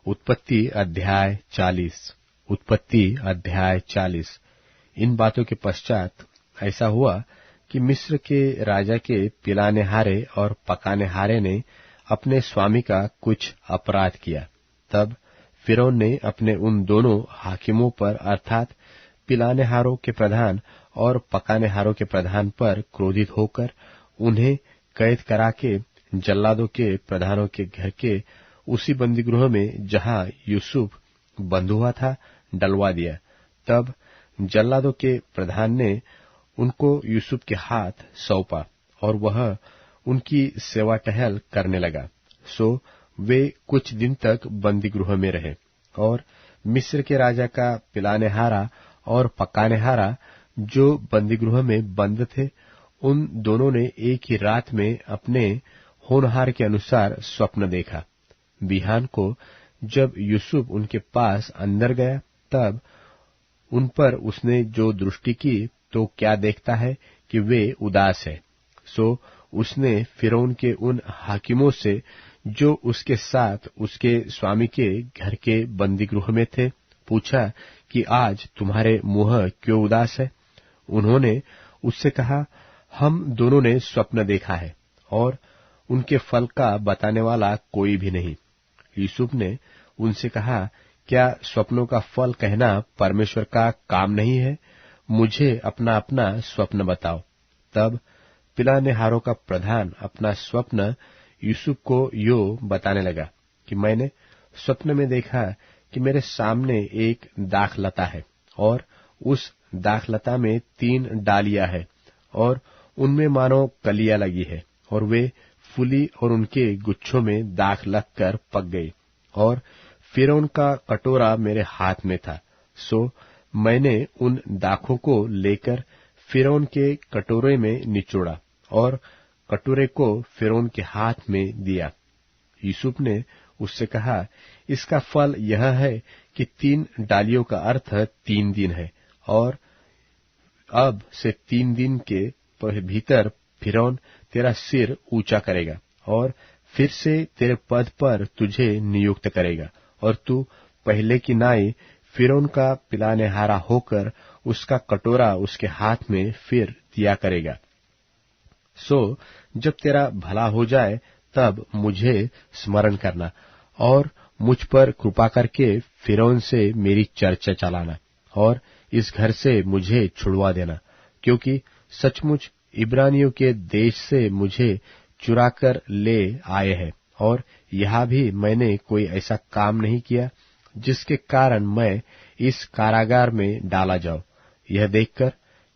उत्पत्ति अध्याय 40। इन बातों के पश्चात ऐसा हुआ कि मिस्र के राजा के पिलानेहारे और पकानेहारे ने अपने स्वामी का कुछ अपराध किया। तब फिरौन ने अपने उन दोनों हाकिमों पर अर्थात पिलानेहारों के प्रधान और पकानेहारों के प्रधान पर क्रोधित होकर उन्हें कैद करा के जल्लादों के प्रधानों के घर के उसी बंदीगृह में जहां यूसुफ बंद हुआ था डलवा दिया। तब जल्लादों के प्रधान ने उनको यूसुफ के हाथ सौंपा और वह उनकी सेवा टहल करने लगा। सो वे कुछ दिन तक बंदीगृह में रहे। और मिस्र के राजा का पिलानेहारा और पकानेहारा जो बंदीगृह में बंद थे, उन दोनों ने एक ही रात में अपने होनहार के अनुसार स्वप्न देखा। बिहान को जब यूसुफ उनके पास अंदर गया, तब उन पर उसने जो दृष्टि की तो क्या देखता है कि वे उदास है। सो उसने फिरौन के उन हाकिमों से जो उसके साथ उसके स्वामी के घर के बंदीगृह में थे पूछा कि आज तुम्हारे मुंह क्यों उदास है। उन्होंने उससे कहा, हम दोनों ने स्वप्न देखा है और उनके फल का बताने वाला कोई भी नहीं। यूसुफ ने उनसे कहा, क्या स्वप्नों का फल कहना परमेश्वर का काम नहीं है? मुझे अपना अपना स्वप्न बताओ। तब पिलानेहारों का प्रधान अपना स्वप्न यूसुफ को यो बताने लगा कि मैंने स्वप्न में देखा कि मेरे सामने एक दाखलता है और उस दाखलता में 3 डालियां है और उनमें मानो कलियां लगी है और वे फूली और उनके गुच्छों में दाख लगकर पक गई और फिरौन का कटोरा मेरे हाथ में था। सो मैंने उन दाखों को लेकर फिरौन के कटोरे में निचोड़ा और कटोरे को फिरौन के हाथ में दिया। यूसुफ ने उससे कहा, इसका फल यह है कि 3 डालियों का अर्थ 3 दिन है और अब से 3 दिन के भीतर फिरौन तेरा सिर ऊंचा करेगा और फिर से तेरे पद पर तुझे नियुक्त करेगा और तू पहले की नाई फिरौन का पिलानेहारा होकर उसका कटोरा उसके हाथ में फिर दिया करेगा। सो जब तेरा भला हो जाए तब मुझे स्मरण करना और मुझ पर कृपा करके फिरौन से मेरी चर्चा चलाना और इस घर से मुझे छुड़वा देना, क्योंकि सचमुच इब्रानियों के देश से मुझे चुराकर ले आए हैं और यहाँ भी मैंने कोई ऐसा काम नहीं किया जिसके कारण मैं इस कारागार में डाला जाऊं। यह देखकर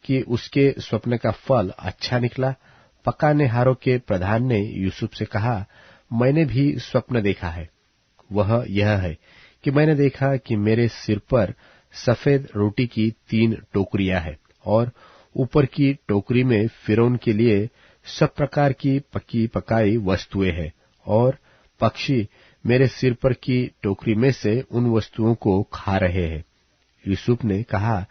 कि उसके स्वप्न का फल अच्छा निकला, पकानेहारों के प्रधान ने यूसुफ से कहा, मैंने भी स्वप्न देखा है। वह यह है कि मैंने देखा कि मेरे सिर पर सफेद रोटी की 3 टोकरियां हैं और ऊपर की टोकरी में फिरौन के लिए सब प्रकार की पकी पकाई वस्तुएं हैं और पक्षी मेरे सिर पर की टोकरी में से उन वस्तुओं को खा रहे हैं। यूसुफ ने कहा,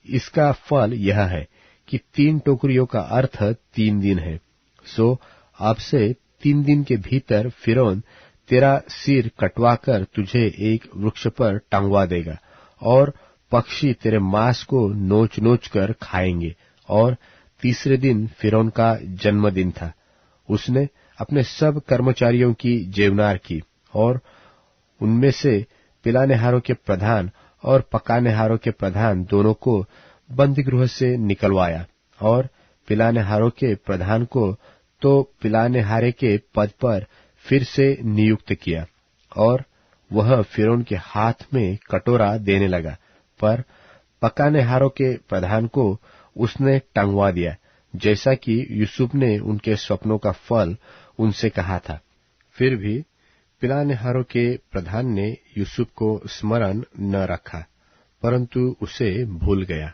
इसका फल यह है कि 3 टोकरियों का अर्थ 3 दिन है। सो अब से 3 दिन के भीतर फिरौन तेरा सिर कटवाकर तुझे एक वृक्ष पर टंगवा देगा और पक्षी तेरे मांस को नोच नोच कर खाएंगे। और तीसरे दिन फिरौन का जन्मदिन था। उसने अपने सब कर्मचारियों की जेवनार की और उनमें से पिलानेहारों के प्रधान और पकानेहारों के प्रधान दोनों को बंदीगृह से निकलवाया और पिलानेहारों के प्रधान को तो पिलानेहारे के पद पर फिर से नियुक्त किया और वह फिरौन के हाथ में कटोरा देने लगा, पर पकानेहारों के प्रधान को उसने टंगवा दिया, जैसा कि यूसुफ ने उनके स्वप्नों का फल उनसे कहा था। फिर भी पिलानेहारों के प्रधान ने यूसुफ को स्मरण न रखा, परंतु उसे भूल गया।